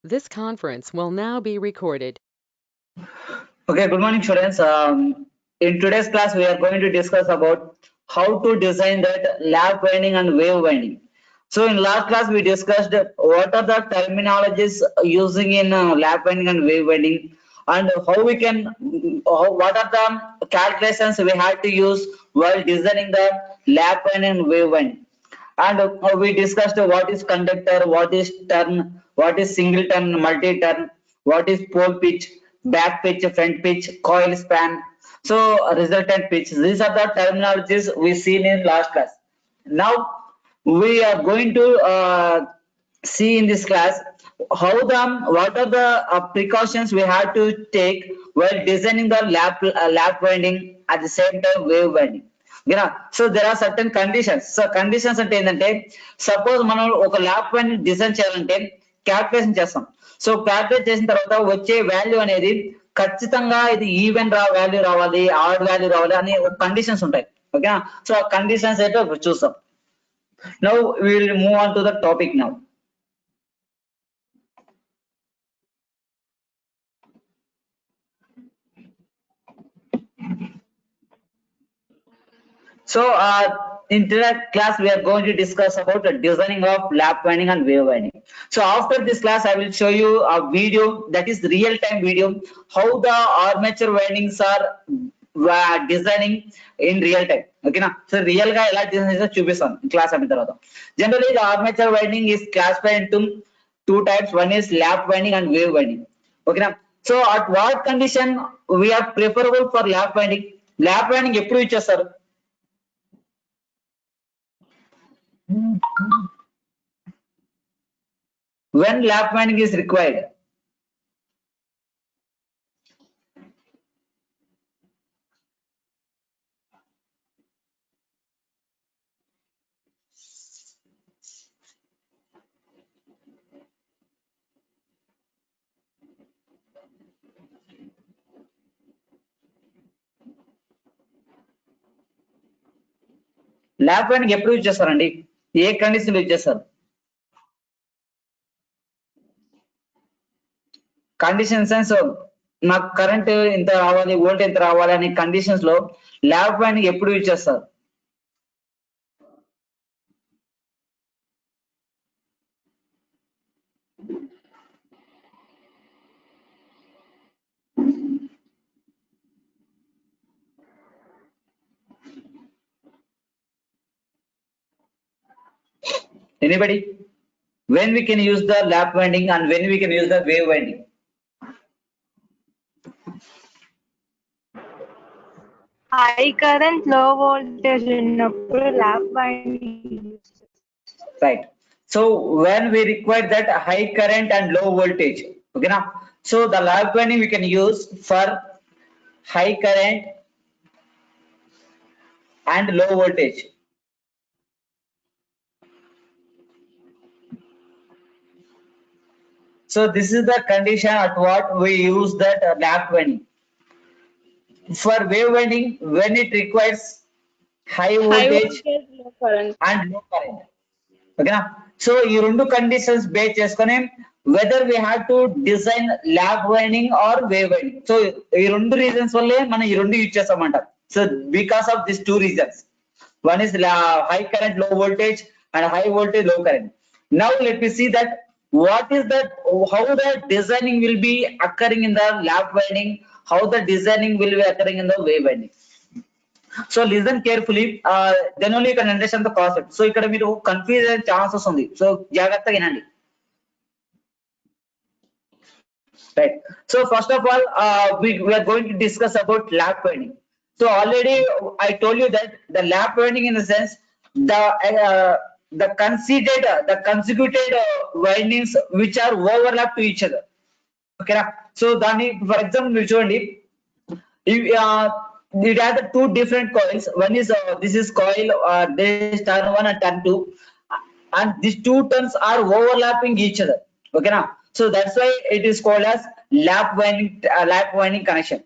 This conference will now be recorded. Okay, good morning, students. In today's class, we are going to discuss about how to design that lap winding and wave winding. So, in last class, we discussed what are the terminologies using in lap winding and wave winding, and how we can, what are the calculations we had to use while designing the lap winding and wave winding. And we discussed what is conductor, what is turn, what is single turn, multi turn, what is pole pitch, back pitch, front pitch, coil span. So resultant pitch. These are the terminologies we seen in last class. Now we are going to see in this class how the what are the precautions we have to take while designing the lap winding at the same time wave winding. So there are certain conditions. So conditions అంటే ఏంటంటే suppose మనం ఒక lap wind design చేయాలంటే calculation చేస్తాం. So calculate చేసిన తర్వాత వచ్చే value అనేది ఖచ్చితంగా ఇది ఈవెన్ వాల్యూ రావాలి, ఆడ్ వాల్యూ రావాలి అని కండిషన్స్ ఉంటాయి. ఓకేనా? సో ఆ కండిషన్స్ అయితే చూస్తాం. Now we will move on to the topic now. So in today's class we are going to discuss about the designing of lap winding and wave winding. So after this class I will show you a video that is real-time video how the armature windings are designing in real time. Okay na? So real ga ela design chesa chupistan class ayin tarvata. Generally the armature winding is classified into two types. One is lap winding and wave winding. Okay na? So at what condition we are preferable for lap winding? Lap winding eppudu ichestaru? When lap winding is required. Lap winding ఎప్పుడు use చేస్తారండి? ఏ condition use చేస్తారు? Condition sense నాకు current ఇంత రావాలి, volt ఎంత రావాలి అనే conditions లో ల్యాప్ వైండింగ్ ఎప్పుడు యూజ్ చేస్తారు? Anybody? When we can use the lap winding and when we can use the wave winding? High current, low voltage ఉన్నప్పుడు lap winding. Right. So when we require that high current and low voltage, okay now, so the lap winding we can use for high current and low voltage. So this is the condition at what we use that lap winding. For wave winding, when it requires high voltage low current. and low current. Okay na? So ఈ రెండు conditions base చేసుకొని whether we have to design lap winding or wave winding. So ఈ రెండు reasons వల్లే మనం ఈ రెండు use చేస్తామంట. So because of these two reasons, one is high current low voltage and high voltage low current. Now let me see that what is that, how the designing will be occurring in the lap winding, how the designing will be occurring in the wave winding. So listen carefully, then only you can understand the concept. So ikkada meeru confusion chances undi, so jagattaga inandi. Right. So first of all, we are going to discuss about lap winding. So already I told you that the lap winding in the sense the consecutive windings which are overlap to each other. Okay na? So dani for example మీరు చూడండి, it has two different coils. One is this is coil, this turn 1 and turn 2, and these two turns are overlapping each other. Okay na? So that's why it is called as lap winding connection.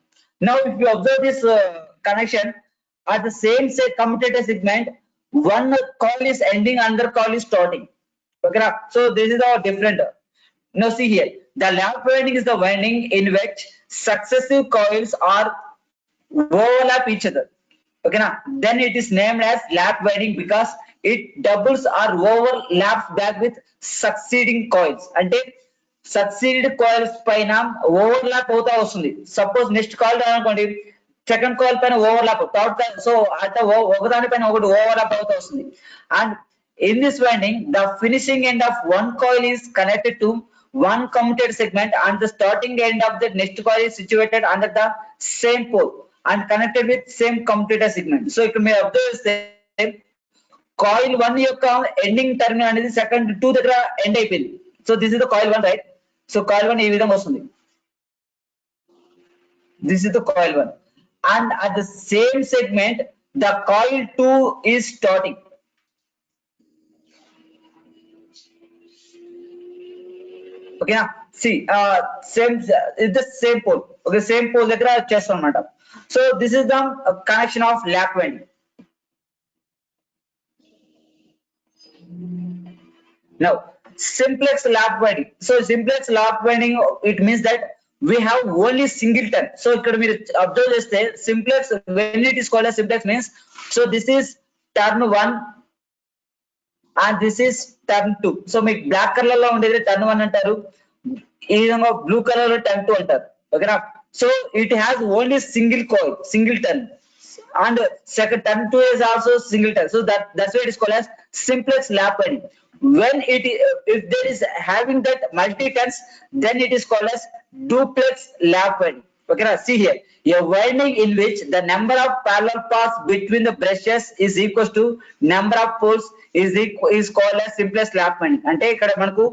Now if you observe this connection at the same commutator segment, one coil is ending, another coil is starting. Okay na? So this is our different. Now see here, the lap winding is the winding in which successive coils are overlap each other. Okay, now then it is named as lap winding because it doubles or overlaps back with succeeding coils. Ante succeeded coils paina overlap అవుతా వస్తుంది. Suppose next coil అనుకోండి, second coil పైన overlap, third coil, so అట్లా ఒకదాని పైన ఒకటి overlap అవుతా వస్తుంది. And in this winding, the finishing end of one coil is connected to one commutator segment and the starting end of the next coil is situated under the same pole and connected with same commutator segment. So ఇక్కడ మీరు observe చేస్తే coil 1 యొక్క ending terminal అనేది second 2 దగ్గర end అయిపోయింది. So this is the coil 1, right? So coil 1 ఈ విధంగా వస్తుంది. This is the coil 1 and at the same segment the coil 2 is starting. Okay, see, same is the same pole. Okay, same pole దగ్గర చేస్తాం అన్నమాట. So this is the connection of lap winding. Now simplex lap winding. So simplex lap winding, it means that we have only single turn. So ఇక్కడ మీరు observe చేస్తే simplex, when it is called as simplex means, so this is turn 1 and this is turn 2. So మీకు black colour లో ఉండేది turn 1 అంటారు, ఈ విధంగా blue colour లో turn 2 అంటారు. ఓకేనా? So it has only single coil, single turn, and second turn 2 is also single turn. So that's why it is called as simplex lap winding. When it if there is having that multi turns, then it is called as duplex lap winding. Okay, now see here, a winding in which the number of parallel paths between the brushes is equal to number of poles is called as simplex lap winding. అంటే ఇక్కడ మనకు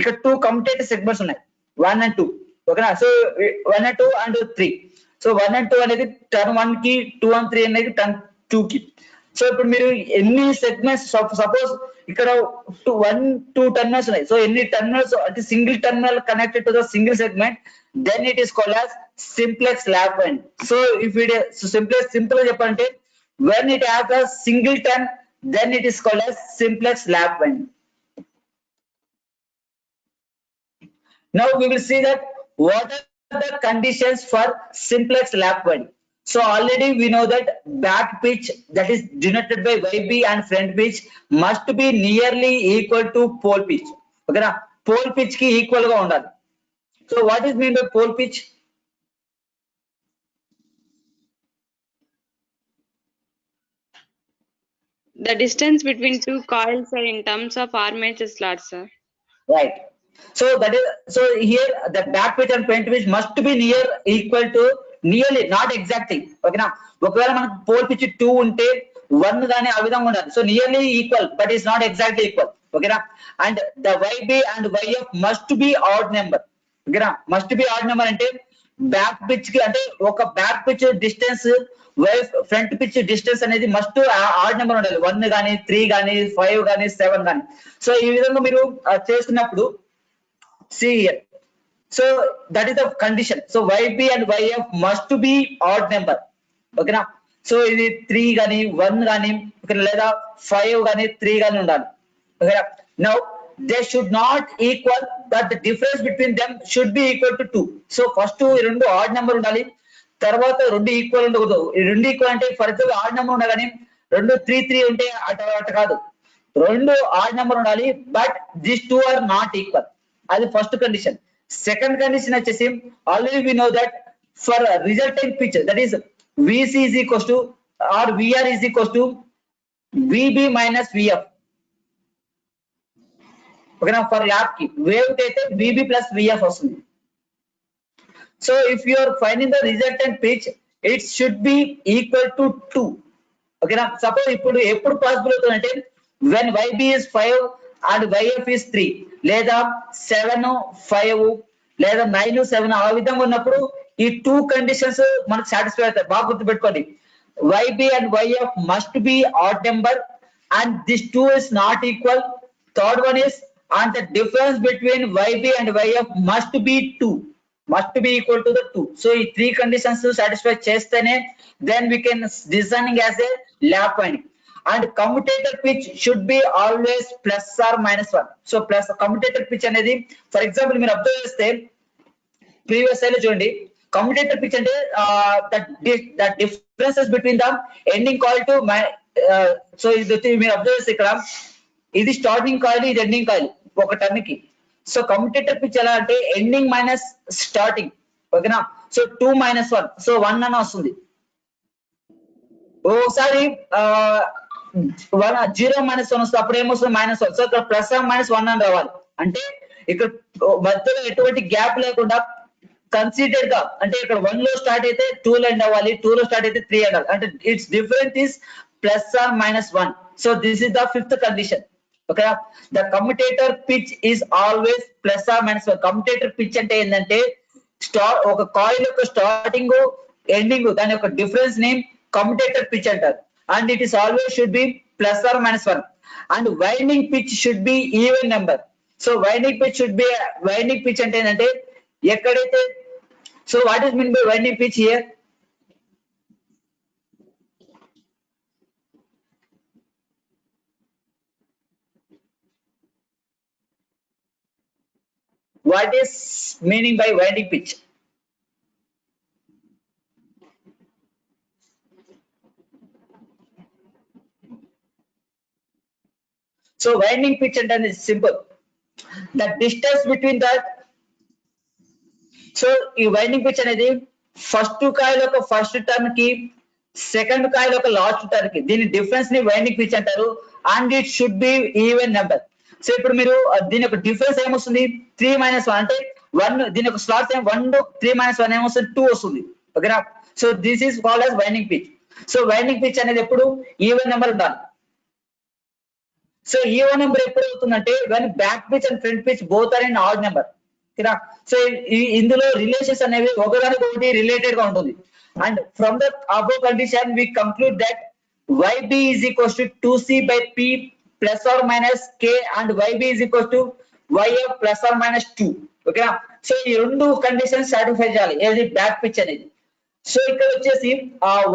ఇక్కడ 2 commutator segments ఉన్నాయి, 1 and 2. ఓకేనా? So 1 and 2 and 3. So 1 and 2 అనేది turn 1 కి, 2 and 3 అనేది turn 2 కి. సో ఇప్పుడు మీరు ఎన్ని సెగ్మెంట్స్, సపోజ్ ఇక్కడ 1-2 టర్మినల్స్ ఉన్నాయి. సో ఎన్ని టర్మినల్స్ అంటే single terminal connected to the single segment, then it is called as simplex lap winding. So if it simple గా చెప్పాలంటే when it has a single turn, then it is called as simplex lap winding. Now we will see that what are the conditions for simplex lap winding. So already we know that back pitch, that is denoted by YB, and front pitch must be nearly equal to pole pitch. Okay na? Pole pitch ki equal ga undali. So what is mean by pole pitch? The distance between two coils are in terms of armature slots, sir. Right. So that is, so here the back pitch and front pitch must be near equal to, nearly, not exactly. Okay na? ఒకవేళ మనకు pole pitch 2 ఉంటే 1 గానీ ఆ విధంగా ఉండాలి. So nearly equal but is not exactly equal. ఓకేనా? And the YB and YF must be odd number. ఓకేనా? Must be odd number అంటే బ్యాక్ పిచ్ కి, అంటే ఒక back pitch distance front pitch distance అనేది మస్ట్ ఆడ్ నెంబర్ ఉండాలి. 1 గానీ 3 గానీ 5 గానీ 7 గానీ. సో ఈ విధంగా మీరు చేస్తున్నప్పుడు see here, so that is the condition. So YB and YF must be odd number. Okay na? So ఇది 3 గానీ 1 గానీ లేదా 5 గానీ 3 గానీ ఉండాలి. Okay na? Now they should not equal, but the difference between them should be equal to 2. So first రెండు odd number ఉండాలి, తర్వాత రెండు ఈక్వల్ ఉండకూడదు. రెండు ఈక్వల్ అంటే ఫర్ ఎగ్జాంపుల్ ఆడ్ నెంబర్ ఉండాలి కానీ రెండు 3 ఉంటే అట కాదు, రెండు ఆడ్ నెంబర్ ఉండాలి, but this 2 are not equal. అది ఫస్ట్ కండిషన్. సెకండ్ కండిషన్ వచ్చేసి already we know that for resultant pitch, that is VC is equals to or VR is equals to VB minus VF. ఓకేనా? For lap కి wave కి అయితే VB plus VF వస్తుంది. So if you are finding the resultant pitch, it should be equal to 2. ఓకేనా? Suppose ఇప్పుడు ఎప్పుడు possible అవుతుందంటే when YB is 5 and YF is 3, లేదా 7 5 లేదా 9 7 ఆ విధంగా ఉన్నప్పుడు ఈ 2 కండిషన్స్ మనకు సాటిస్ఫై అవుతాయి. బాగా గుర్తుపెట్టుకోండి, YB and YF must be odd number and this 2 is not equal. Third one is, and the difference between YB and YF must be 2, must be equal to the 2. So ఈ 3 conditions satisfy చేస్తేనే then we can designing as a lap winding. and commutator pitch should be always plus or minus 1. So plus commutator pitch అనేది for example మీరు observe చేస్తే previous slide లో చూడండి commutator pitch అంటే the differences between the ending coil to so ఇది మీరు observe చేస్తే ఇక్కడ ఇది స్టార్టింగ్ కాయిల్ ఇది ఎండింగ్ కాయిల్ ఒక టర్న్ కి. సో కమ్యూటేటర్ పిచ్ ఎలా అంటే ఎండింగ్ మైనస్ స్టార్టింగ్, ఓకేనా. సో 2 - 1 సో 1 అని వస్తుంది. ఒకసారి 0 - 1 వస్తుంది, అప్పుడు ఏమొస్తుంది -1. సో ఇక్కడ ప్లస్ ఆర్ మైనస్ 1 అని రావాలి. అంటే ఇక్కడ మధ్యలో ఎటువంటి గ్యాప్ లేకుండా కన్సిడర్డ్ గా, అంటే ఇక్కడ 1 లో స్టార్ట్ అయితే 2 లో ఎండ్ అవ్వాలి, 2 లో స్టార్ట్ అయితే 3 ఎండ్ అవ్వాలి. అంటే it's different is plus or minus 1. So this is the 5th condition. Okay, the commutator pitch is always plus or minus 1. Commutator pitch అంటే ఏంటంటే ఒక కాయిల్ యొక్క స్టార్టింగ్ ఎండింగ్ దాని యొక్క డిఫరెన్స్ ని కమ్యుటేటర్ పిచ్ అంటారు. And it is always should be plus or minus 1. And winding pitch should be even number. So winding pitch should be, winding pitch అంటే ఏంటంటే ఎక్కడైతే, so what is mean by winding pitch here? What is meaning by winding pitch? So winding pitch and is simple. The distance between that. So ఈ winding pitch అనేది first coil యొక్క first turn కి second coil యొక్క last turn కి దీని difference ని winding pitch అంటారు. And it should be even number. So ఇప్పుడు మీరు దీని యొక్క డిఫరెన్స్ ఏమొస్తుంది? 3 - 1 అంటే 1. దీని యొక్క స్లాట్స్ 1 3 - 1 ఏమొస్తుంది? 2 వస్తుంది. ఓకేనా. So this is called as winding pitch. So winding pitch అనేది ఎప్పుడు ఈవెన్ నెంబర్ ఉండాలి. సో ఈవెన్ నెంబర్ ఎప్పుడు అవుతుందంటే when back pitch and front pitch both are in odd number. ఓకేనా. సో ఇందులో రిలేషన్స్ అనేవి ఒకదానికి ఒకటి రిలేటెడ్ గా ఉంటుంది. And from the above condition we conclude that YB is equals to 2C/P plus or minus K and YB is equals to YF plus or minus 2. ఓకేనా. So ఈ రెండు కండిషన్స్ సాటిస్ఫై చేయాలి ఏది బ్యాక్ పిచ్ అనేది. So ఇక్కడ వచ్చేసి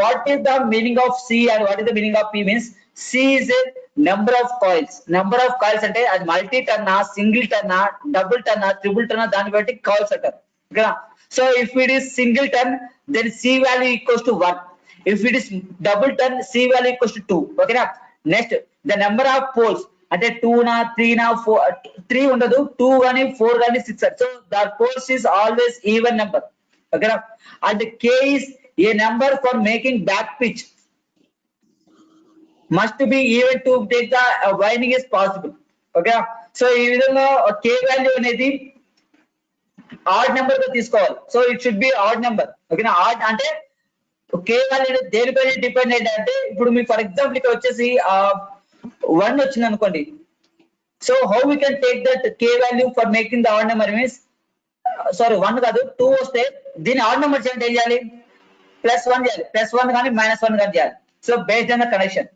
what is the meaning of C and what is the meaning of P means C is a number of coils. Number of coils అంటే అది మల్టీ టర్నా, సింగిల్ టర్నా, డబుల్ టర్నా, ట్రిపుల్ టర్నా, దాన్ని బట్టి కాయిల్స్ అంటారు. ఓకేనా. So if it is single turn then C value equals to 1. If it is double turn C value equals to 2. ఓకేనా. Next the number of poles అంటే 2 నా 3 నా 4 3 ఉండదు, 2 గానీ 4 గానీ 6. So the poles is always even number. ఓకేనా. And K is a number for making back pitch must be even to take the winding is possible. Okay. So ఈ విధంగా K value అనేది ఆడ్ నెంబర్ గా తీసుకోవాలి. So it should be odd number. ఓకేనా. Odd అంటే K value దేనిపైన depend అంటే ఇప్పుడు మీ ఫర్ ఎగ్జాంపుల్ ఇక్కడ వచ్చేసి 1 వచ్చింది అనుకోండి. So how we can take that K value for making the odd number means sorry 1 కాదు 2 వస్తే దీన్ని ఆడ్ నెంబర్ చేయాలంటే ఏం చేయాలి? +1 చేయాలి. +1 కానీ -1 కానీ చేయాలి. So based on the connection.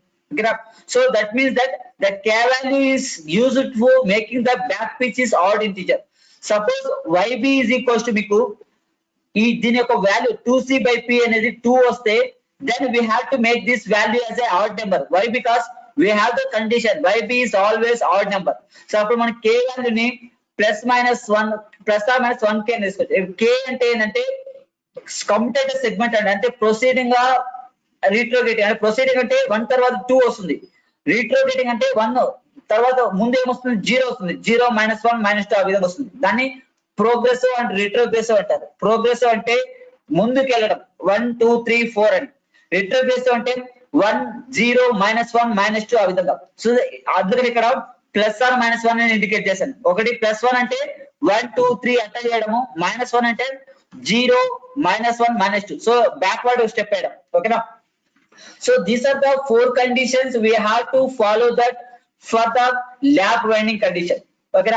So that means that the K value is used for making the back pitch is odd integer. Suppose YB is equals to మీకు ఈ దీని యొక్క వాల్యూ 2C/P అనేది 2 వస్తే then we have to make this value as a odd number. Why? Because we have the condition YB is always odd number. So అప్పుడు మనం K వాల్యూని +-1 +-1 K తీసుకోవచ్చు. K అంటే ఏంటంటే కమ్యుటేటర్ సెగ్మెంట్ అంటే ప్రొసీడింగ్ గా రీట్రోగేటింగ్ అంటే ప్రొసీడింగ్ అంటే 1 తర్వాత 2 వస్తుంది. రీట్రోగేటింగ్ అంటే 1 తర్వాత ముందు ఏమొస్తుంది? 0 వస్తుంది. 0 -1 -2 ఆ విధంగా వస్తుంది. దాన్ని ప్రోగ్రెసివ్ అండ్ రిట్రోగ్రెసివ్ అంటారు. ప్రోగ్రెసివ్ అంటే ముందుకు వెళ్ళడం 1 2 3 4 అని. రిట్రోగ్రెసివ్ అంటే 1 0 -1 -2 ఆ విధంగా. సో అందుకని ఇక్కడ +or -1 అని ఇండికేట్ చేశాను. ఒకటి +1 అంటే 1 2 3 అట్ట చేయడము, -1 అంటే 0 -1 -2. సో బ్యాక్వర్డ్ స్టెప్ వేయడం. ఓకేనా. So these are the 4 conditions we have to follow that for the lap winding condition. Okay.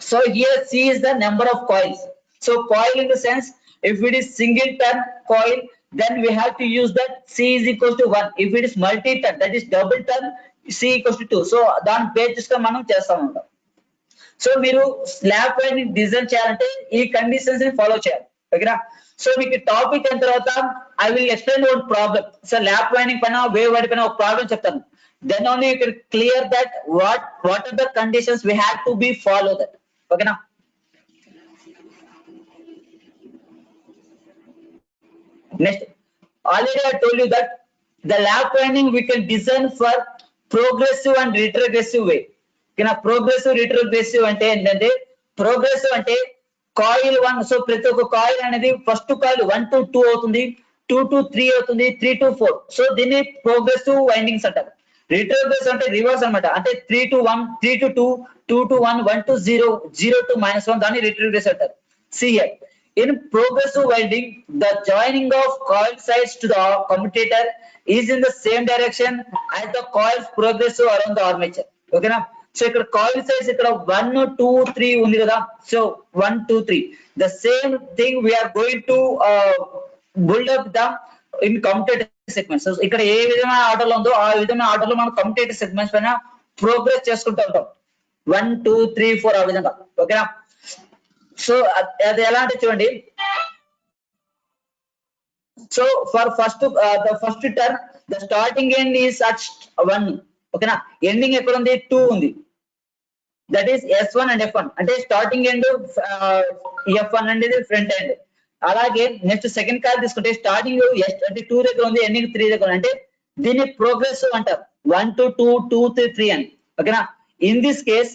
So here C is the number of coils. So coil in the sense if it is single turn coil then we have to use that C is equals to 1. If it is multi turn that is double turn C equals to 2. So దాని basis గా మనం చేస్తాం ఉంటాం. So మీరు slab winding design చేయాలంటే ఈ conditions ని follow చేయాలి. ఓకేనా. సో మీకు టాపిక్ అయిన తర్వాత I will explain one problem. So lap winding పైన వేవ్ వైండింగ్ పైన ఒక ప్రాబ్లం చెప్తాను. then only you can clear that what are the conditions we have to be follow that. Okay now. Next, already I told you that the lap winding we can design for progressive and retrogressive way. Okay now, progressive retrogressive ante endante, progressive ante coil 1, so ప్రతి ఒక్క coil అనేది first coil 1 to 2 అవుతుంది, 2 to 3 అవుతుంది, 3 to 4, so దీన్ని progressive windings అంటారు. Retrogressive అంటే reverse అన్నమాట, అంటే 3 to 1, 3 to 2, 2 to 1, 1 to 0, 0 to -1, దాన్ని రిట్రోగ్రెసివ్ అంటారు. See here, in progressive winding, the joining of coil sides to the commutator is in the same direction as the coils progressive around the armature. Okay na? So ఇక్కడ coil sides ఇక్కడ 1, 2, 3 ఉంది కదా, so 1, 2, 3, the same thing we are going to build up the in commutator segments. So ఇక్కడ ఏ విధమైన order లో ఉందో ఆ విధమైన ఆర్డర్ లో మనం commutator segments పైన ప్రోగ్రెస్ చేసుకుంటూ ఉంటాం, 1, 2, 3, 4 ఆ విధంగా. ఓకేనా? సో అది ఎలా అంటే చూడండి, so for first the first term the starting end is at 1. ఓకేనా? ఎండింగ్ ఎక్కడ ఉంది? 2 ఉంది. That is S1 and F1, అంటే స్టార్టింగ్ ఎండ్ F1 అనేది ఫ్రంట్ ఎండ్. అలాగే నెక్స్ట్ సెకండ్ కాల్ తీసుకుంటే స్టార్టింగ్ S అంటే 2 దగ్గర ఉంది, ఎండింగ్ 3 దగ్గర, అంటే దీన్ని ప్రోగ్రెసివ్ అంటారు, 1 to 2, 2 to 3 అని. ఓకేనా? In this case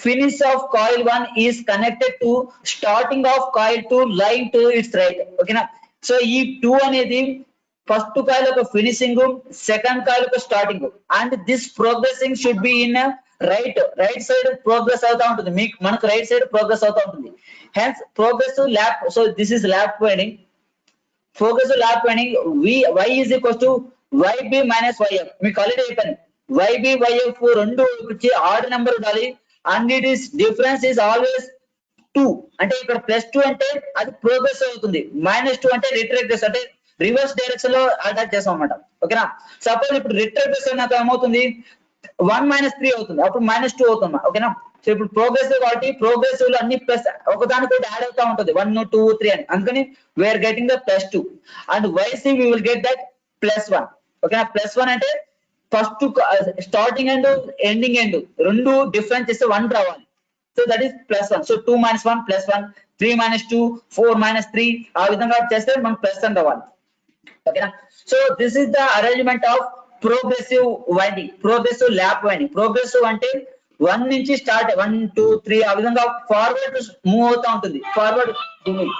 finish of coil 1 is connected to starting of coil 2 lying to its right. Okay na? So ఈ 2 అనేది ఫస్ట్ కాయిల్ ఒక ఫినిషింగ్, సెకండ్ కాయిల్ ఒక starting, and this progressing should be in right side progress అవుతా ఉంటుంది, మనకు right side progress అవుతా ఉంటుంది. Hence progressive lap, so this is lap winding. Progressive lap winding y is equals to yb minus yf. మీకు already చెప్పాను, yb yf రెండు వచ్చి add number ఉండాలి, and it is difference is always 2. అంటే ఇక్కడ +2 అంటే అది ప్రోగ్రెస్ అవుతుంది, -2 అంటే రిట్రోగ్రెస్, అంటే రివర్స్ డైరెక్షన్ లో అటాక్ చేస్తాం అన్నమాట. ఓకేనా? సపోజ్ ఇప్పుడు రిట్రోగ్రెస్ అయినాక ఏమవుతుంది, 1 - 3 అవుతుంది, అప్పుడు -2 అవుతుంది. ఓకేనా? సో ఇప్పుడు ప్రోగ్రెసివ్ కాబట్టి ప్రోగ్రెసివ్ లో అన్ని ప్లస్ ఒకదానికి యాడ్ అవుతా ఉంటుంది, 1, 2, 3 అని, అందుకని we are getting the +2, and YC we will get that +1. ఓకేనా? +1 అంటే first starting end ending end రెండు డిఫరెన్స్ చేస్తే 1 రావాలి, సో దట్ ఈస్ +1. సో 2 - 1 +1, 3 - 2, 4 - 3, ఆ విధంగా చేస్తే మనం +1 రావాలి. ఓకేనా? So this is the arrangement of progressive winding, progressive lap winding. Progressive అంటే 1 నుంచి స్టార్ట్, 1, 2, 3 ఆ విధంగా ఫార్వర్డ్ మూవ్ అవుతా ఉంటుంది, forward move.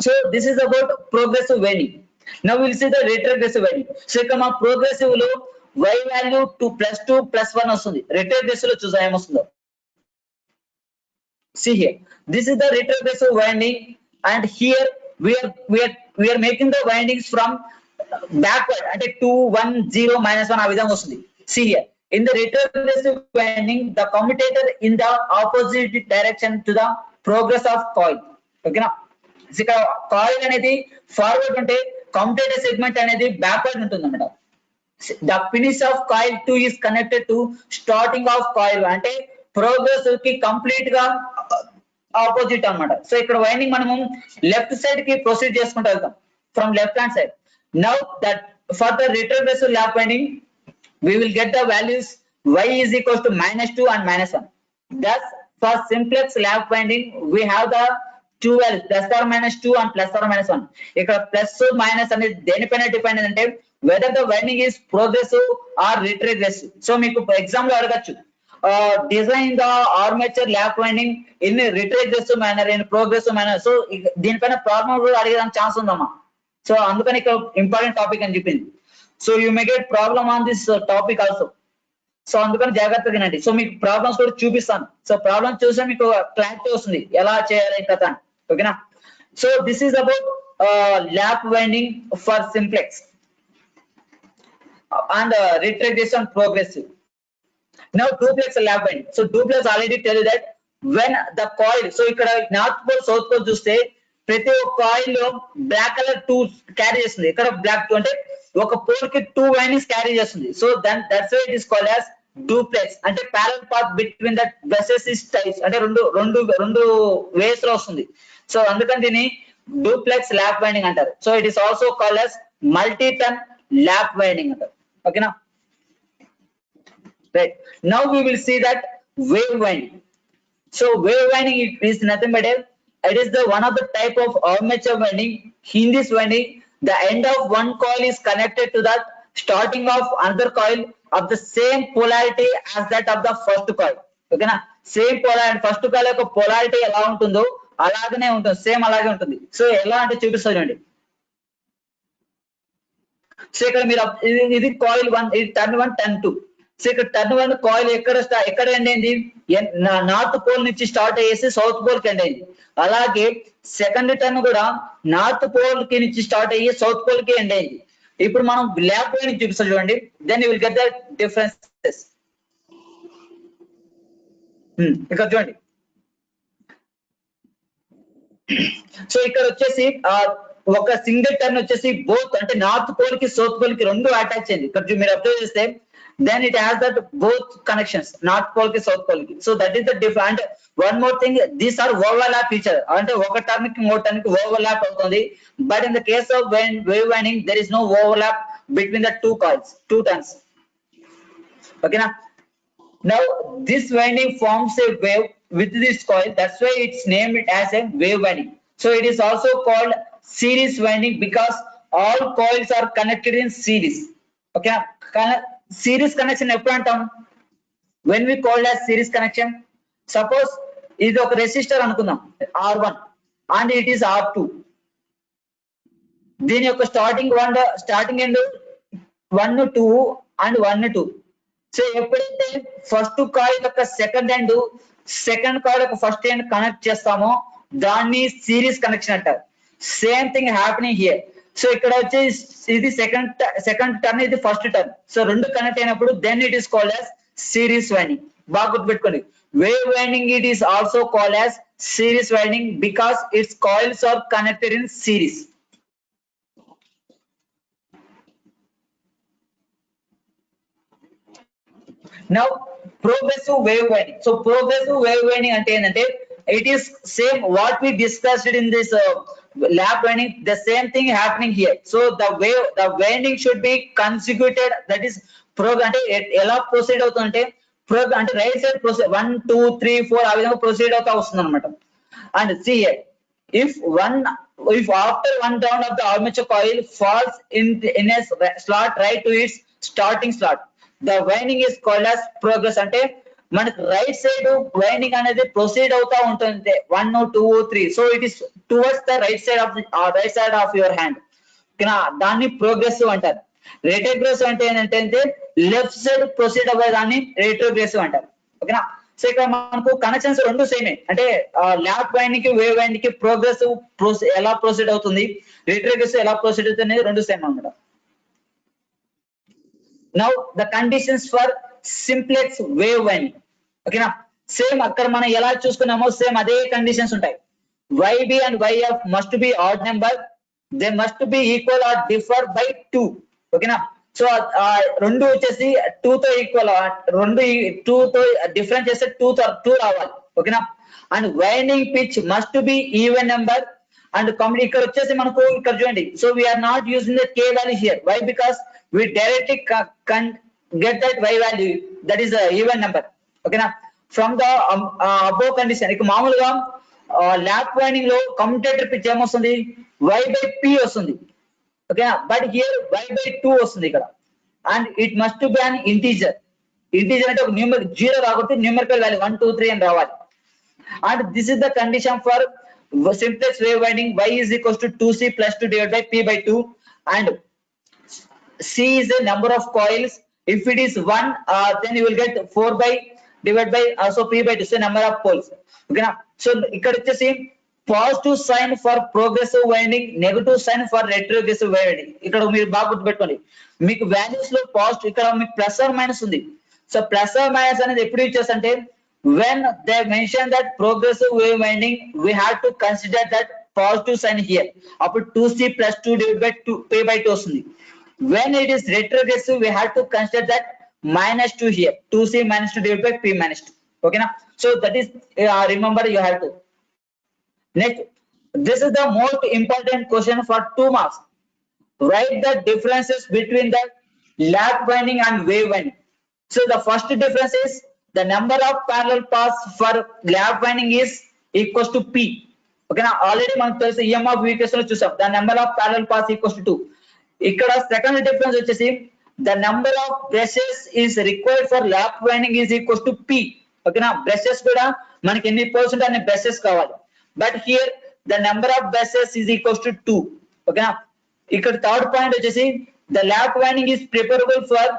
So this is about progressive winding. Now we'll see the retrogressive winding. So ఇక్కడ మా ప్రోగ్రెసివ్ లో y value 2 +2 +1 వస్తుంది, retrogressive లో చూద్దాం ఏమొస్తుందో. See here, this is the retrogressive winding, and here we are making the windings from backward, అంటే 2, 1, 0, -1 ఆ విధంగా వస్తుంది. See here, in the retrogressive winding the commutator in the opposite direction to the progress of coil. ఓకేనా? ఇక్కడ coil అనేది forward ఉంటే commutator segment అనేది backward ఉంటుంది అన్నమాట. The finish off coil 2 is connected to starting of coil 1, అంటే progress కి complete గా ఆపోజిట్ అన్నమాట. సో ఇక్కడ వైండింగ్ మనము లెఫ్ట్ సైడ్ కి ప్రొసీడ్ చేసుకుంటూ వెళ్తాం, from left hand side. Now that for the retrogressive lap winding we will get the values y is equals to -2 and -1. Thus for simplex lap winding we have the two values, +or-2 and +or-1. ఇక్కడ plus minus అనేది దేనిపైన depend అంటే whether the winding is progressive or retrogressive. So మీకు exam లో అడగచ్చు, design the armature lap winding in retrogressive manner, in progressive manner. So దీనిపైన problem కూడా అడిగేదానికి ఛాన్స్ ఉందమ్మా. సో అందుకని ఇక్కడ ఇంపార్టెంట్ టాపిక్ అని చెప్పింది. So you may get problem on this topic also. So అందుకని జాగ్రత్తగా వినండి. సో మీకు ప్రాబ్లమ్స్ కూడా చూపిస్తాను, సో ప్రాబ్లమ్ చూస్తే మీకు క్లారిటీ వస్తుంది ఎలా చేయాలి కథ. ఓకేనా? So this is about lap winding for simplex and retrogressive and progressive. Now duplex lap winding. So duplex already tell you that when the coil, so ఇక్కడ నార్త్ పోల్ సౌత్ పోల్ చూస్తే ప్రతి ఒక్క coil లో black colour 2 carry చేస్తుంది. ఇక్కడ black 2 అంటే ఒక pole కి 2 వైండింగ్స్ క్యారీ చేస్తుంది. So that's why it is called as duplex. అంటే parallel path between that buses is types, అంటే రెండు వేస్ లో వస్తుంది. సో అందుకని దీన్ని డూప్లెక్స్ ల్యాప్ వైండింగ్ అంటారు. So it is also called as multi turn lap winding అంటారు. ఓకేనా, right. Now we will see that wave winding. So wave winding is nothing but it is the one of the type of armature winding. In this winding, the end of one coil is connected to the starting of another coil of the same polarity as that of the first coil. Okay na, same polarity. First coil యొక్క polarity ఎలా ఉంటుందో అలాగనే ఉంటుంది, same అలాగే ఉంటుంది. So ఎలా అంటే చూపిస్తాను చూడండి. సో ఇక్కడ మీరు ఇది కాయిల్ 1, ఇది టర్న్ 1, టర్న్ 2. సో ఇక్కడ టర్న్ 1 కాయిల్ ఎక్కడ ఎండ్ అయింది, నార్త్ పోల్ నుంచి స్టార్ట్ అయ్యేసి సౌత్ పోల్ కి ఎండ్ అయింది. అలాగే సెకండ్ టర్న్ కూడా నార్త్ పోల్ కి నుంచి స్టార్ట్ అయ్యి సౌత్ పోల్ కి ఎండ్ అయింది. ఇప్పుడు మనం ల్యాప్ వైండింగ్ చూపిస్తాం చూడండి, then you will get the differences. ఇక్కడ చూడండి. సో ఇక్కడ వచ్చేసి ఒక సింగిల్ టర్న్ వచ్చేసి బోత్ అంటే నార్త్ పోల్ కి సౌత్ పోల్ కి రెండు అటాచ్ అయింది. ఇక్కడ మీరు అబ్జర్వ్ చేస్తే then it has that both connections, north pole ki south pole ki. So that is the different. One more thing, these are overlap each other, ante oka turn ki inko turn ki overlap avutundi. But in the case of wave winding, there is no overlap between the two coils, two turns. Okay na. Now this winding forms a wave with this coil, that's why it's named as a wave winding. So it is also called series winding because all coils are connected in series. Okay na. Series connection ఎప్పుడు అంటాం, when we called as series connection. Suppose ఇది ఒక resistor అనుకుందాం R1 and it is R2. దీని యొక్క starting end 1, 2 and 1, 2. So ఎప్పుడైతే first coil యొక్క second end second coil యొక్క ఫస్ట్ ఎండ్ కనెక్ట్ చేస్తామో దాన్ని సిరీస్ కనెక్షన్ అంటారు. Same thing happening here. So ఇక్కడ వచ్చి ఇది సెకండ్ టర్న్, ఇది ఫస్ట్ టర్న్. సో రెండు కనెక్ట్ అయినప్పుడు then it is called as series winding. బాగా గుర్తుపెట్టుకోండి, wave winding it is also called as series winding because its coils are connected in series. Now progressive wave winding. So progressive wave winding ante endante it is same what we discussed in this lap winding, the same thing happening here. So the winding should be consecutive, that is ante ela proceed avutundante ante right side proceed 1 2 3 4 ఆ విధంగా proceed అవుతా వస్తుంది అన్నమాట. And see here, if after one round of the armature coil falls in a slot right to its starting slot, the winding is called as progress. అంటే మనకి right side winding అనేది proceed అవుతా ఉంటుంది 1 2 3. So it is towards the right side of your hand. ఓకేనా, దాన్ని progressive అంటారు. Retrogressive అంటే ఏంటంటే లెఫ్ట్ సైడ్ ప్రొసీడ్ అవ్వే దాన్ని రెట్రోగ్రెసివ్ అంటారు. ఓకేనా. సో ఇక్కడ మనకు కనెక్షన్స్ రెండు సేమే, అంటే ల్యాప్ వైండింగ్ కి వేవ్ వైండింగ్ కి ప్రోగ్రెసివ్ ఎలా ప్రొసీడ్ అవుతుంది, రెట్రోగ్రెసివ్ ఎలా ప్రొసీడ్ అవుతుంది అనేది రెండు సేమ్ అన్నమాట. Now the conditions for simplex wave winding. Okay na, same అక్కడ మనం ఎలా చూసుకున్నామో సేమ్ అదే కండిషన్స్ ఉంటాయి. YB and YF must be odd number, they must be equal or differ by 2. Okay na. So రెండు వచ్చేసి 2 తో ఈక్వల్, రెండు 2 తో డిఫరెంట్ చేస్తే 2 రావాలి. ఓకేనా. And winding pitch must be even number. And ఇక్కడ వచ్చేసి మనకు ఇక్కడ చూడండి, so we are not using the K value here. Why? Because we directly can get that Y value, that is a even number. Okay na, from the above condition. ఇక మామూలుగా lap winding లో commutator pitch ఏమొస్తుంది, Y/P వస్తుంది. ఓకేనా, but here Y/2 వస్తుంది ఇక్కడ. And it must be an integer అంటే ఒక న్యూమరికల్ 0 రాకపోతే న్యూమరికల్ వాల్యూ 1 2 3 అని రావాలి. And this is the condition for simplex wave winding. Y is equals to 2C plus 2 divided by P/2, and C is the number of coils. If it is 1, then you will get 4 by divided by also P/2, so number of poles. Okay na. So ఇక్కడ వచ్చేసి positive sign for progressive winding, negative sign for retrogressive winding. ఇక్కడ మీరు బాగా గుర్తుపెట్టుకోండి, మీకు values లో positive, ఇక్కడ మీకు ప్లస్ ఆర్ మైనస్ ఉంది. సో ప్లస్ ఆర్ మైనస్ అనేది ఎప్పుడు use చేస్తంటే when they mention that progressive wave winding, we have to consider that positive sign here. అప్పుడు 2C plus 2 divided by 2 P/2 వస్తుంది. when it is retrogressive, we have to consider that minus 2 here, 2c minus 2 divided by p minus 2. Okay now, so that is remember you have to. Next, this is the most important question for 2 marks. Write the differences between the lap winding and wave winding. So the first difference is the number of parallel paths for lap winding is equals to p. Okay now, already మనకు తెలుసు EMF equation లో చూసాం, the number of parallel paths equals to 2. ఇక్కడ second difference వచ్చేసి the number of brushes is required for lap winding is equals to p. ఓకేనా, brushes కూడా మనకి ఎన్ని పర్సెంట్ అనే బ్రషెస్ కావాలి, but here the number of brushes is equals to 2. ఓకేనా, ఇక్కడ థర్డ్ పాయింట్ వచ్చేసి the lap winding is preferable for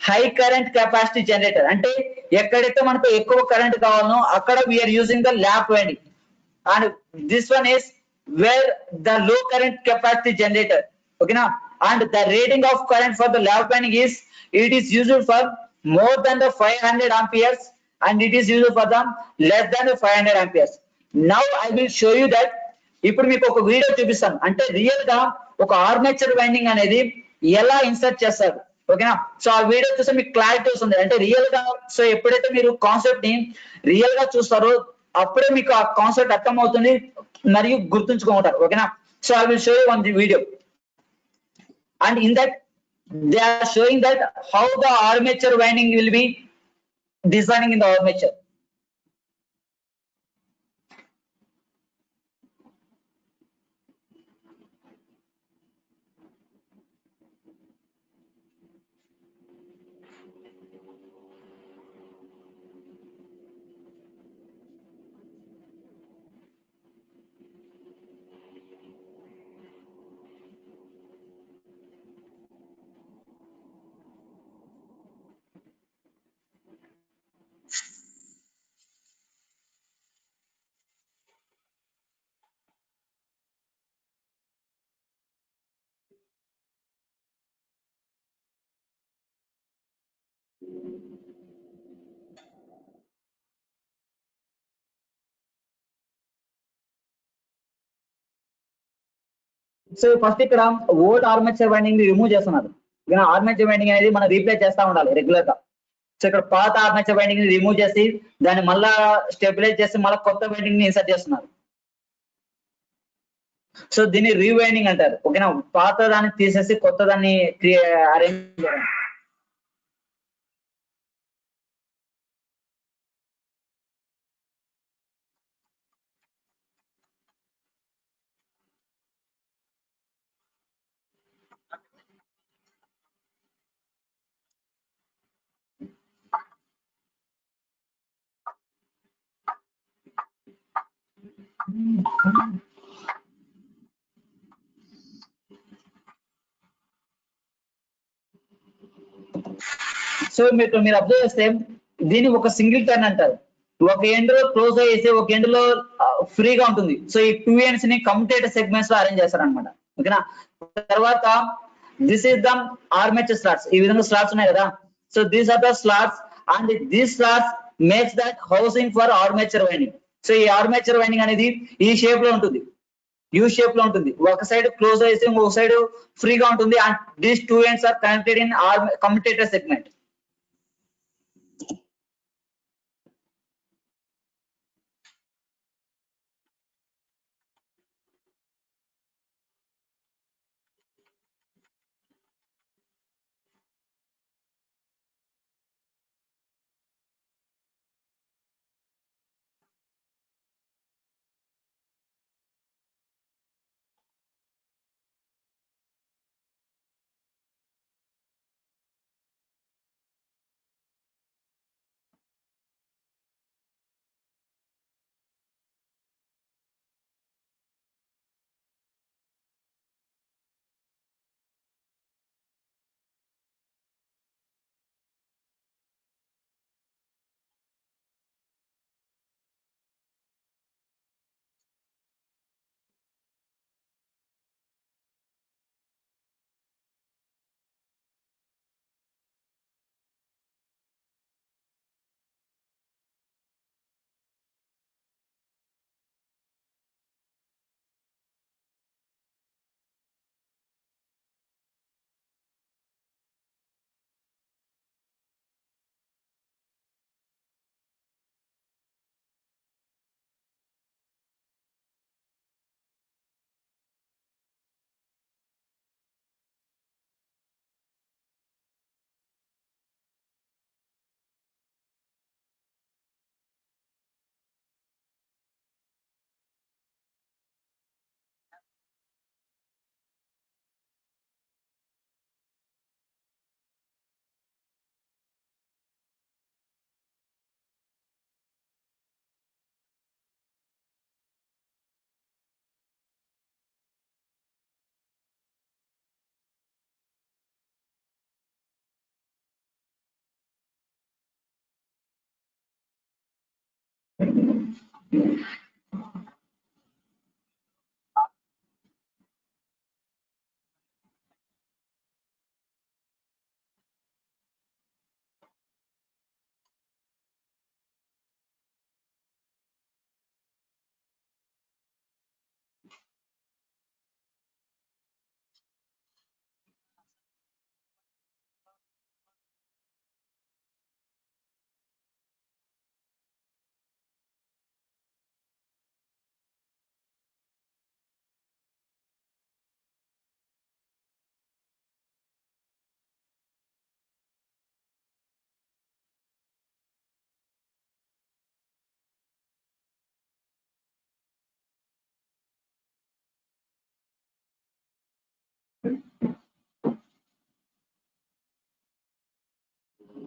high current capacity generator. అంటే ఎక్కడైతే మనకు ఎక్కువ కరెంట్ కావాలనో అక్కడ we are using the lap winding. And this one is where the low current capacity generator. ఓకేనా, and the rating of current for the lap winding is it is used for more than the 500 amperes and it is used for the less than the 500 amperes. Now I will show you that. ఇప్పుడు మీకు ఒక video చూపిస్తాను, అంటే real గా ఒక armature winding అనేది ఎలా insert చేస్తారు. ఓకేనా, సో ఆ వీడియో చూస్తే మీకు క్లారిటీ వస్తుంది. అంటే రియల్ గా, సో ఎప్పుడైతే మీరు కాన్సెప్ట్ ని రియల్ గా చూస్తారో అప్పుడే మీకు ఆ కాన్సెప్ట్ అర్థం అవుతుంది మరియు గుర్తుంచుకుంటారు. ఓకేనా, so I will show you one the video. And in that they are showing that how the armature winding will be designing in the armature. So first ఇక్కడ ఓల్డ్ ఆర్మేచర్ వైండింగ్ ని remove చేస్తున్నారు. Armature winding అనేది మనం replace చేస్తా ఉండాలి regular గా. So ఇక్కడ పాత ఆర్మేచర్ వైండింగ్ ని రిమూవ్ చేసి దాన్ని మళ్ళా స్టెబిలైజ్ చేసి మళ్ళీ కొత్త వైండింగ్ ని ఇన్సర్ట్ చేస్తున్నారు. సో దీన్ని రీవైండింగ్ అంటారు. ఓకేనా, పాత దాన్ని తీసేసి కొత్త దాన్ని అరేంజ్ చేయడం. సో మీరు అబ్జర్వ్ చేస్తే దీన్ని ఒక సింగిల్ టర్న్ అంటారు. ఒక ఎండ్ లో క్లోజ్ అయ్యేసి ఒక ఎండ్ లో ఫ్రీగా ఉంటుంది. సో ఈ 2 ఎండ్స్ ని కమ్యుటేటర్ సెగ్మెంట్స్ లో అరేంజ్ చేస్తారు అనమాట. ఓకేనా, తర్వాత this is the armature slots. ఈ విధంగా స్లాట్స్ ఉన్నాయి కదా, so these are the slots and these slots makes that housing for armature winding. సో ఈ ఆర్మేచర్ వైండింగ్ అనేది ఈ షేప్ లో ఉంటుంది, యూ షేప్ లో ఉంటుంది. ఒక సైడ్ క్లోజ్ అయితే ఇంకొక సైడ్ ఫ్రీగా ఉంటుంది. And these 2 ends are connected in commutator segment.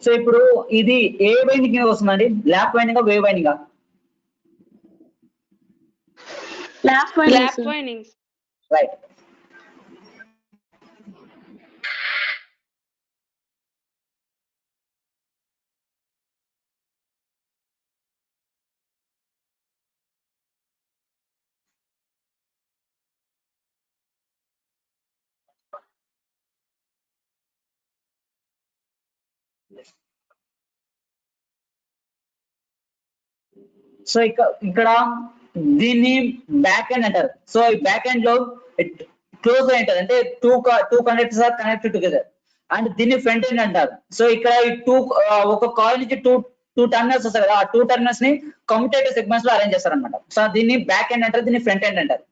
So ఇప్పుడు ఇది ఏ వైండింగ్ కింద వస్తుందండి? Lap winding wave winding? Lap winding, Lap sir. windings. Right. So ఇక్కడ దీన్ని బ్యాక్ ఎండ్ అంటారు. సో ఈ బ్యాక్ ఎండ్ లో క్లోజ్ అయి ఉంటుంది, అంటే two conductors are connected together, and దీన్ని ఫ్రంట్ ఎండ్ అంటారు. సో ఇక్కడ ఈ ఒక కాయిల్ నుంచి టూ టర్మినల్స్ వస్తాయి కదా, ఆ టూ టర్మినల్స్ ని కమ్యూటేటివ్ సెగ్మెంట్స్ లో అరేంజ్ చేస్తారు అనమాట. సో దీన్ని బ్యాక్ ఎండ్ అంటారు, దీన్ని ఫ్రంట్ ఎండ్ అంటారు.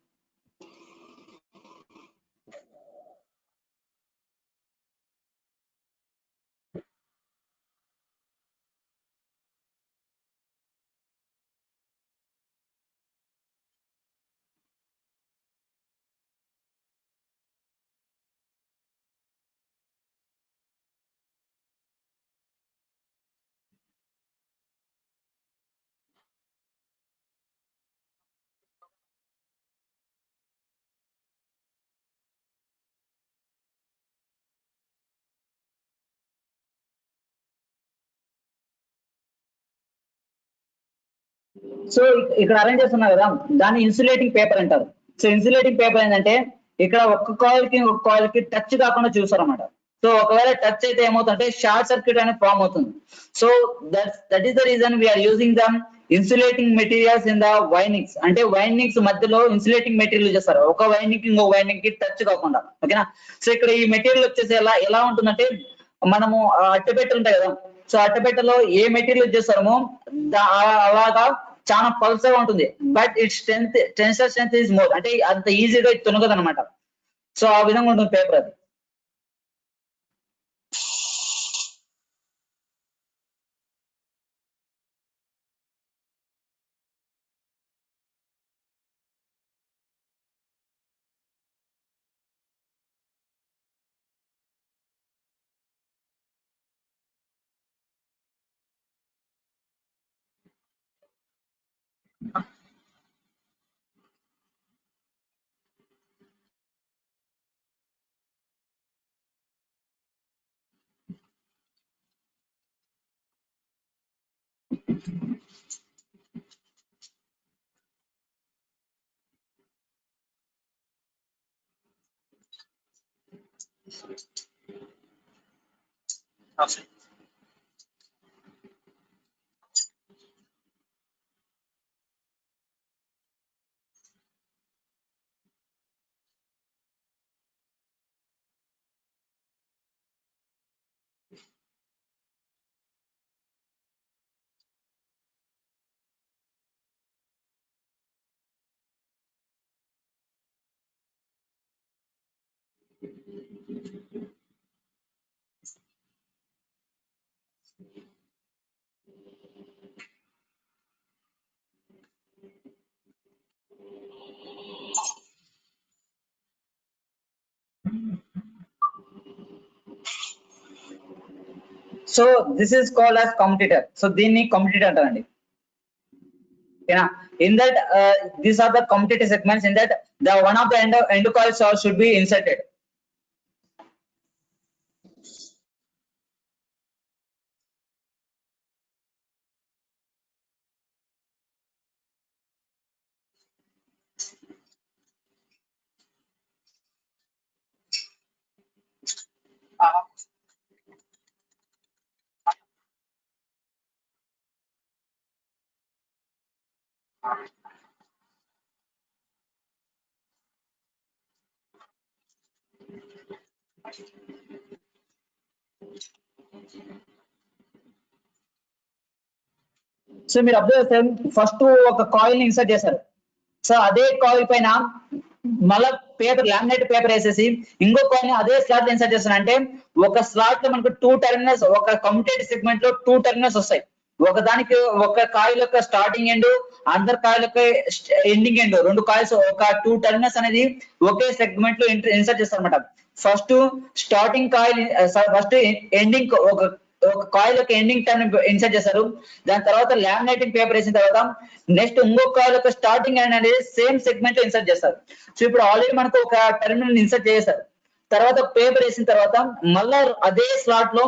సో ఇక్కడ అరేంజ్ చేస్తున్నారు కదా, దాన్ని ఇన్సులేటింగ్ పేపర్ అంటారు. సో ఇన్సులేటింగ్ పేపర్ ఏంటంటే ఇక్కడ ఒక్క కాయిల్ కి ఒక కాయిల్ కి టచ్ కాకుండా చూస్తారు అనమాట. సో ఒకవేళ టచ్ అయితే ఏమవుతుందంటే షార్ట్ సర్క్యూట్ అనేది ఫామ్ అవుతుంది. So that is the reason we are using the insulating materials in the windings. అంటే వైండింగ్స్ మధ్యలో ఇన్సులేటింగ్ మెటీరియల్ చేస్తారు, ఒక వైండింగ్ కి ఇంకో వైండింగ్ కి టచ్ కాకుండా. ఓకేనా? సో ఇక్కడ ఈ మెటీరియల్ వచ్చేసి ఎలా ఉంటుందంటే, మనము అట్టపెట్టెలు ఉంటాయి కదా, సో అట్టపెట్టెలో ఏ మెటీరియల్ చేస్తామో అలాగా చాలా పల్సగా ఉంటుంది, but it tensile strength is more, అంటే అంత ఈజీగా తునగదు అనమాట. సో ఆ విధంగా ఉంటుంది పేపర్ అది. So this is called as commutator. So దీన్ని కమ్యూటేటర్ అంటారండి. ఓకేనా? In that these are the commutative segments. In that the one of the end coils should be inserted. సో మీరు అబ్జర్వ్ చేస్తే ఫస్ట్ ఒక కాయిల్ ఇన్సర్ట్ చేశారు. So అదే coil పైన మళ్ళా పేపర్ లామినేట్ పేపర్ వేసేసి ఇంకో కాయిల్ అదే స్లాట్ ఇన్సర్ట్ చేస్తాను. అంటే ఒక స్లాట్ లో మనకు 2 టెర్మినల్స్, ఒక కమ్యూటేటివ్ సెగ్మెంట్ లో 2 టెర్మినల్స్ వస్తాయి. ఒక దానికి ఒక కాయిల్ యొక్క స్టార్టింగ్ ఎండ్, అందర్ కాయిల్ యొక్క ఎండింగ్ ఎండ్, 2 కాయిల్స్ ఒక 2 టెర్మినల్స్ అనేది ఒకే సెగ్మెంట్ లో ఇన్సర్ట్ చేస్తారు అనమాట. First starting coil, first ending ఒక కాయిల్ యొక్క ఎండింగ్ టర్న్ ఇన్సర్ట్ చేస్తారు. దాని తర్వాత లామినేటింగ్ పేపర్ వేసిన తర్వాత నెక్స్ట్ ఇంకొక కాయిల్ యొక్క స్టార్టింగ్ ఎండ్ అనేది సేమ్ సెగ్మెంట్ లో ఇన్సర్ట్ చేస్తారు. సో ఇప్పుడు ఆల్రెడీ మనకు ఒక టెర్మినల్ ఇన్సర్ట్ చేశారు. తర్వాత పేపర్ వేసిన తర్వాత మళ్ళా అదే స్లాట్ లో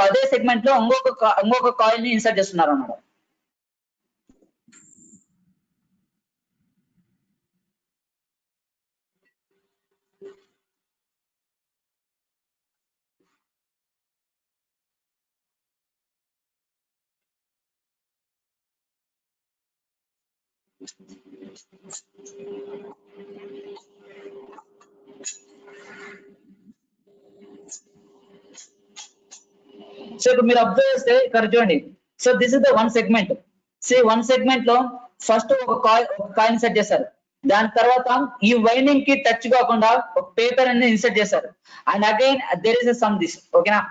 అదే సెగ్మెంట్ లో ఇంకొక కాయిల్ ని ఇన్సర్ట్ చేస్తున్నారు అన్నమాట. సో ఇప్పుడు మీరు అబ్జర్వ్ చేస్తే ఇక్కడ చూడండి. So this is the one segment. One segment లో ఫస్ట్ ఒక కాయిల్ ఇన్సర్ట్ చేశారు. దాని తర్వాత ఈ వైండింగ్ కి టచ్ కాకుండా ఒక పేపర్ అనేది ఇన్సర్ట్ చేశారు. And again there is some this. ఓకేనా?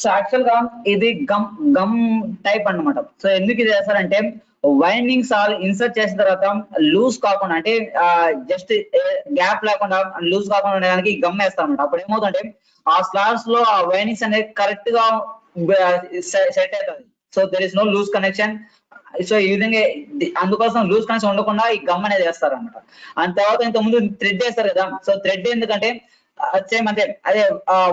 సో యాక్చువల్ గా ఇది గమ్ టైప్ అన్నమాట. సో ఎందుకు ఇది చేస్తారంటే వైండింగ్స్ ఇన్సర్ట్ చేసిన తర్వాత లూజ్ కాకుండా, అంటే జస్ట్ గ్యాప్ లేకుండా లూజ్ కాకుండా ఉండడానికి గమ్ వేస్తాం అనమాట. అప్పుడు ఏమవుతుందంటే ఆ స్లాట్స్ లో ఆ వైండింగ్స్ అనేది కరెక్ట్ గా సెట్ అవుతుంది. So there is no loose connection. సో ఈ విధంగా అందుకోసం లూజ్ కనెక్షన్ ఉండకుండా ఈ గమ్ అనేది వేస్తారు అనమాట. అండ్ తర్వాత ఇంతకుముందు థ్రెడ్ వేస్తారు కదా. సో థ్రెడ్ ఎందుకంటే సేమ్ అంటే అదే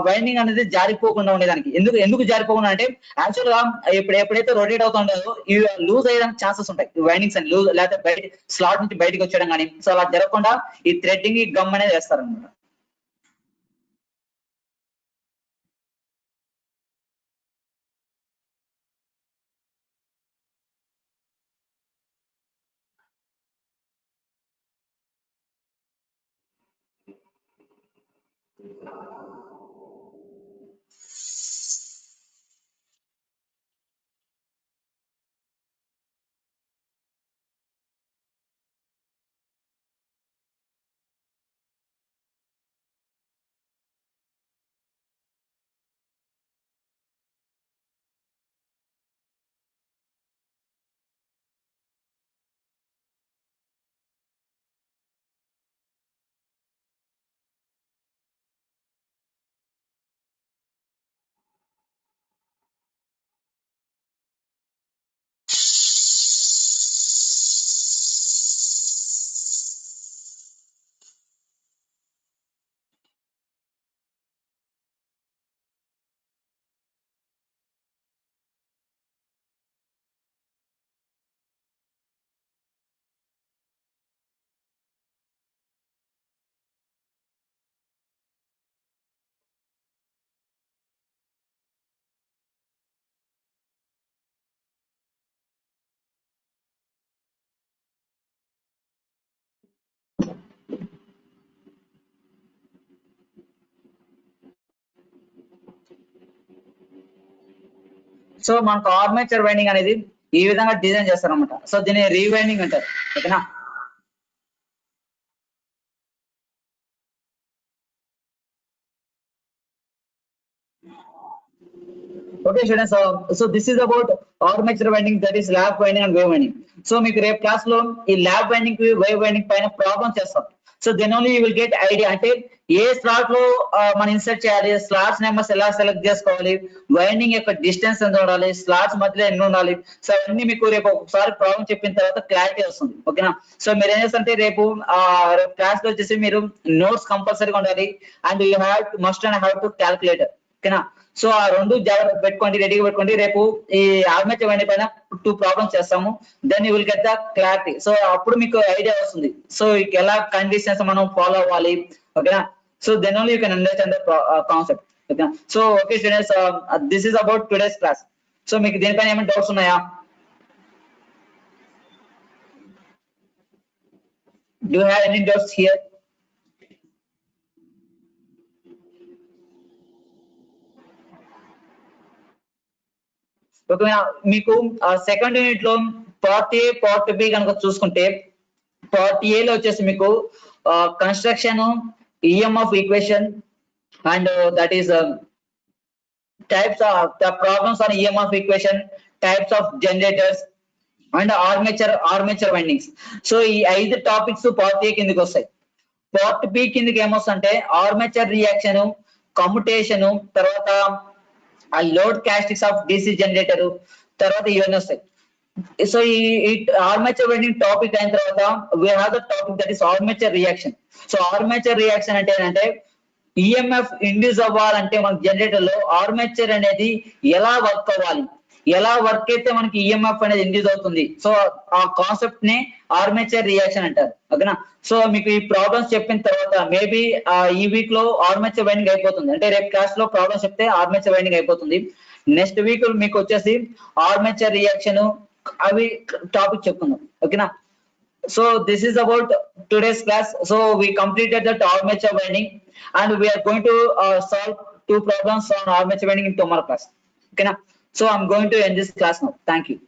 వైండింగ్ అనేది జారిపోకుండా ఉండేదానికి. ఎందుకు జారిపోకుండా అంటే యాక్చువల్ గా ఎప్పుడైతే రొటేట్ అవుతా ఉండదో ఇవి లూజ్ అయ్యడానికి ఛాన్సెస్ ఉంటాయి. వైండింగ్స్ అని లూజ్, లేకపోతే బయట స్లాట్ నుంచి బయటకు వచ్చేయడం కానీ. సో అలా జరగకుండా ఈ థ్రెడ్డింగ్, ఈ గమ్ అనేది వేస్తారనమాట. సో మనకు ఆర్మేచర్ వైండింగ్ అనేది ఈ విధంగా డిజైన్ చేస్తారన్నమాట. సో దీన్ని రీవైండింగ్ అంటారు. ఓకేనా? Okay students, so this is about armature winding, that is lap winding and wave winding. So మీకు రేపు క్లాస్ లో ఈ ల్యాప్ వైండింగ్ వేవ్ వైండింగ్ పైన ప్రాబ్లమ్ చేస్తాం. So then only you will get idea, అంటే ఏ స్లాట్ లో మనం ఇన్సర్ట్ చేయాలి, స్లాట్స్ నెంబర్స్ ఎలా సెలెక్ట్ చేసుకోవాలి, వైండింగ్ యొక్క డిస్టెన్స్ ఎంత ఉండాలి, స్లాట్స్ మధ్యలో ఎన్ని ఉండాలి. సో అవన్నీ మీకు రేపు ఒకసారి ప్రాబ్లం చెప్పిన తర్వాత క్లారిటీ వస్తుంది. ఓకేనా? సో మీరు ఏం చేస్తారంటే రేపు క్లాస్ లో వచ్చేసి మీరు నోట్స్ కంపల్సరీగా ఉండాలి, and you have must and have to calculator. ఓకేనా? సో ఆ రెండు జాగ్రత్త పెట్టుకోండి, రెడీగా పెట్టుకోండి. రేపు ఈ ఆర్మేచర్ వైండింగ్ పైన 2 ప్రాబ్లమ్స్ చేస్తాము. Then you will get the clarity. So అప్పుడు మీకు ఐడియా వస్తుంది, సో ఎలా కండిషన్స్ మనం ఫాలో అవ్వాలి. ఓకేనా? So then only you can understand the concept. ఓకేనా? So okay students, this is about today's class. So మీకు దీనిపైన ఏమైనా డౌట్స్ ఉన్నాయా? Do have any doubts here? ఒకవేళ మీకు సెకండ్ యూనిట్ లో పార్ట్ ఏ పార్ట్ బి కనుక చూసుకుంటే, పార్ట్ ఏ లో వచ్చేసి మీకు construction, EMF equation, and that is types of the problems on EMF equation, types of generators and armature windings. So ఈ 5 topics part A కిందకి వస్తాయి. Part B కిందకి ఏమొస్తుంటే armature reaction, commutation, తర్వాత ఆ load characteristics of DC generator, తర్వాత ఇవన్నీ వస్తాయి. So ఈ ఆర్మేచర్ వైండింగ్ టాపిక్ అయిన తర్వాత we have the topic that is armature reaction. So armature reaction అంటే ఏంటంటే ఈఎంఎఫ్ ఇండ్యూస్ అవ్వాలంటే మనకి జనరేటర్ లో ఆర్మేచర్ అనేది ఎలా వర్క్ అవ్వాలి, ఎలా వర్క్ అయితే మనకి ఈఎంఎఫ్ అనేది ఇండ్యూస్ అవుతుంది. సో ఆ కాన్సెప్ట్ ని ఆర్మేచర్ రియాక్షన్ అంటారు. ఓకేనా? సో మీకు ఈ ప్రాబ్లమ్స్ చెప్పిన తర్వాత మేబీ ఈ వీక్ లో ఆర్మేచర్ వైండింగ్ అయిపోతుంది, అంటే రేపు క్లాస్ లో ప్రాబ్లమ్స్ చెప్తే ఆర్మేచర్ వైండింగ్ అయిపోతుంది. నెక్స్ట్ వీక్ మీకు వచ్చేసి ఆర్మేచర్ రియాక్షన్ అవి టాపిక్ చెప్పుకుందాం. ఓకేనా? So this is about today's class. So we completed the armature winding and we are going to solve 2 problems on armature winding in tomorrow class. Okay na? So I'm going to end this class now. Thank you.